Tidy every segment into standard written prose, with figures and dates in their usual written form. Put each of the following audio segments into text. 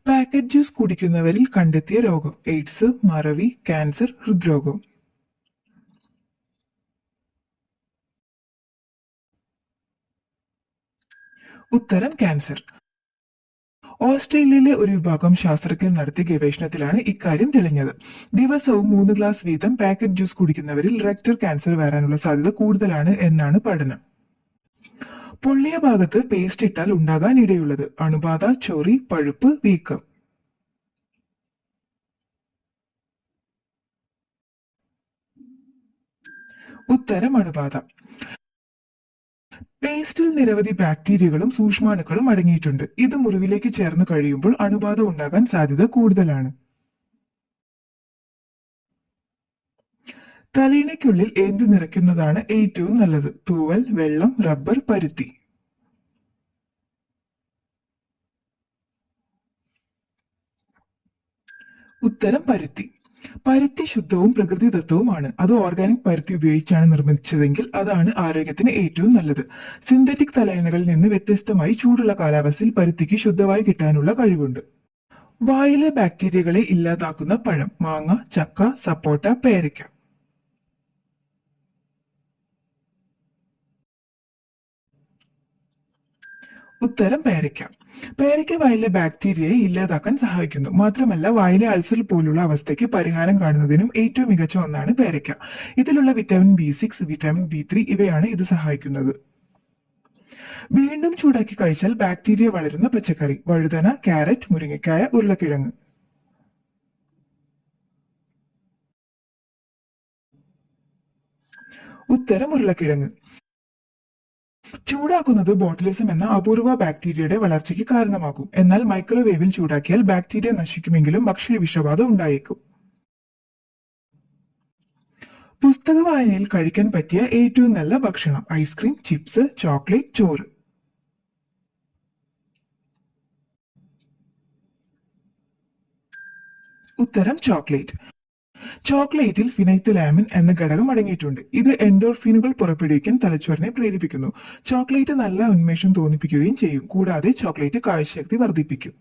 Packet juice കുടിക്കുന്നവരിൽ കണ്ടെത്തിയ രോഗം: AIDS, മറവി, ക്യാൻസർ, ഹൃദ്രോഗം. ഉത്തരം ക്യാൻസർ. ഓസ്ട്രേലിയയിലെ ഒരു വിഭാഗം ശാസ്ത്രജ്ഞർ നടത്തിയ ഗവേഷണത്തിലാണ് ഇക്കാര്യം തെളിഞ്ഞത്. ദിവസവും 3 ഗ്ലാസ് വീതം പാക്കറ്റ് ജ്യൂസ് കുടിക്കുന്നവരിൽ റെക്ടൽ ക്യാൻസർ വരാനുള്ള സാധ്യത കൂടുതലാണ് എന്നാണ് പഠനം. പൊള്ളിയ ഭാഗത്ത് പേസ്റ്റ് ഇട്ടാൽ ഉണ്ടാകാൻ ഇടയുള്ളത്: അണുബാധ, ചൊറി, പഴുപ്പ്, വീക്കം. ഉത്തരം അണുബാധ. പേസ്റ്റിൽ നിരവധി ബാക്ടീരിയകളും സൂക്ഷ്മാണുക്കളും അടങ്ങിയിട്ടുണ്ട്. ഇത് മുറിവിലേക്ക് ചേർന്ന് കഴിയുമ്പോൾ അണുബാധ ഉണ്ടാകാൻ സാധ്യത കൂടുതലാണ്. തലയിണയ്ക്കുള്ളിൽ എന്ത് നിറയ്ക്കുന്നതാണ് ഏറ്റവും നല്ലത്: തൂവൽ, വെള്ളം, റബ്ബർ, പരുത്തി. ഉത്തരം പരുത്തി. പരുത്തി ശുദ്ധവും പ്രകൃതിദത്തവുമാണ്. അത് ഓർഗാനിക് പരുത്തി ഉപയോഗിച്ചാണ് നിർമ്മിച്ചതെങ്കിൽ അതാണ് ആരോഗ്യത്തിന് ഏറ്റവും നല്ലത്. സിന്തറ്റിക് തലയിണകളിൽ നിന്ന് വ്യത്യസ്തമായി ചൂടുള്ള കാലാവസ്ഥയിൽ പരുത്തിക്ക് ശുദ്ധമായി കിട്ടാനുള്ള കഴിവുണ്ട്. വായിലെ ബാക്ടീരിയകളെ ഇല്ലാതാക്കുന്ന പഴം: മാങ്ങ, ചക്ക, സപ്പോട്ട, പേരയ്ക്ക. ഉത്തരം പേരയ്ക്ക. പേരയ്ക്ക വായിലെ ബാക്ടീരിയയെ ഇല്ലാതാക്കാൻ സഹായിക്കുന്നു. മാത്രമല്ല, വായിലെ അൾസർ പോലുള്ള അവസ്ഥയ്ക്ക് പരിഹാരം കാണുന്നതിനും ഏറ്റവും മികച്ച ഒന്നാണ് പേരയ്ക്ക. ഇതിലുള്ള വിറ്റാമിൻ B6, വിറ്റാമിൻ B3 ഇവയാണ് ഇത് സഹായിക്കുന്നത്. വീണ്ടും ചൂടാക്കി കഴിച്ചാൽ ബാക്ടീരിയ വളരുന്ന പച്ചക്കറി: വഴുതന, ക്യാരറ്റ്, മുരിങ്ങക്കായ, ഉരുളക്കിഴങ്ങ്. ഉത്തരം ഉരുളക്കിഴങ്ങ്. ചൂടാക്കുന്നത് ബോtulism എന്ന അപൂർവ ബാക്ടീരിയയുടെ വളർച്ചയ്ക്ക് കാരണമാകും. എന്നാൽ മൈക്രോവേവിൽ ചൂടാക്കിയാൽ ബാക്ടീരിയ നശിക്കുമെങ്കിലും ഭക്ഷ്യ വിഷബാധ ഉണ്ടായേക്കും. പുസ്തക വായനയിൽ കഴിക്കാൻ പറ്റിയ ഏറ്റവും നല്ല ഭക്ഷണം: ഐസ്ക്രീം, ചിപ്സ്, ചോക്ലേറ്റ്, ചോറ്. ഉത്തരം ചോക്ലേറ്റ്. ചോക്ലേറ്റിൽ ഫിനൈത്തലാമിൻ എന്ന ഘടകം അടങ്ങിയിട്ടുണ്ട്. ഇത് എൻഡോർഫിനുകൾ പുറപ്പെടുവിക്കാൻ തലച്ചോറിനെ പ്രേരിപ്പിക്കുന്നു. ചോക്ലേറ്റ് നല്ല ഉന്മേഷം തോന്നിപ്പിക്കുകയും ചെയ്യും. കൂടാതെ ചോക്ലേറ്റ് കാഴ്ചശക്തി വർദ്ധിപ്പിക്കും.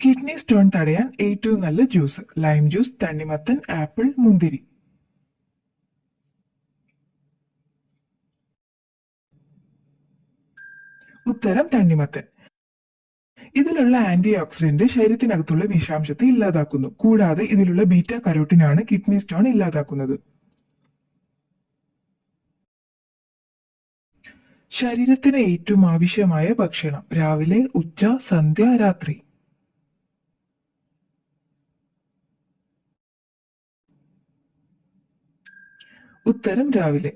കിഡ്നി സ്റ്റോൺ തടയാൻ ഏറ്റവും നല്ല ജ്യൂസ്: ലൈം ജ്യൂസ്, തണ്ണിമത്തൻ, ആപ്പിൾ, മുന്തിരി. ഉത്തരം തണ്ണിമത്തൻ. ഇതിലുള്ള ആന്റി ഓക്സിഡന്റ് ശരീരത്തിനകത്തുള്ള വിഷാംശത്തെ ഇല്ലാതാക്കുന്നു. കൂടാതെ ഇതിലുള്ള ബീറ്റ കരോട്ടിനാണ് കിഡ്നി സ്റ്റോൺ ഇല്ലാതാക്കുന്നത്. ശരീരത്തിന് ഏറ്റവും ആവശ്യമായ ഭക്ഷണം: രാവിലെ, ഉച്ച, സന്ധ്യ, രാത്രി. ഉത്തരം രാവിലെ.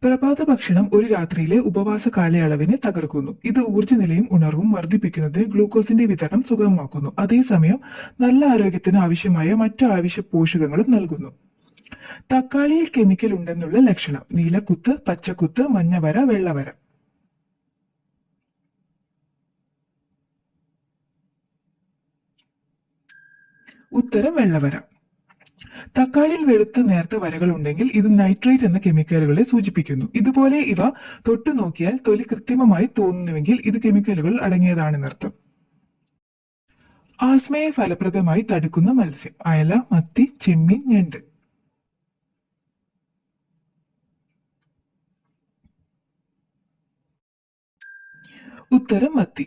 പ്രഭാത ഭക്ഷണം ഒരു രാത്രിയിലെ ഉപവാസ കാലയളവിനെ തകർക്കുന്നു. ഇത് ഊർജ്ജനിലയും ഉണർവും വർദ്ധിപ്പിക്കുന്നതിന് ഗ്ലൂക്കോസിന്റെ വിതരണം സുഗമമാക്കുന്നു. അതേസമയം നല്ല ആരോഗ്യത്തിന് ആവശ്യമായ മറ്റു ആവശ്യ പോഷകങ്ങളും നൽകുന്നു. തക്കാളിയിൽ കെമിക്കൽ ഉണ്ടെന്നുള്ള ലക്ഷണം: നീലക്കുത്ത്, പച്ചക്കുത്ത്, മഞ്ഞവര, വെള്ളവര. ഉത്തരം വെള്ളവര. തക്കാളിയിൽ വെളുത്ത നേർത്ത വരകൾ ഉണ്ടെങ്കിൽ ഇത് നൈട്രേറ്റ് എന്ന കെമിക്കലുകളെ സൂചിപ്പിക്കുന്നു. ഇതുപോലെ ഇവ തൊട്ടു നോക്കിയാൽ തൊലി കൃത്രിമമായി തോന്നുന്നുവെങ്കിൽ ഇത് കെമിക്കലുകൾ അടങ്ങിയതാണെന്നർത്ഥം. ആസ്മയെ ഫലപ്രദമായി തടുക്കുന്ന മത്സ്യം: അയല, മത്തി, ചെമ്മീൻ, ഞണ്ട്. ഉത്തരം മത്തി.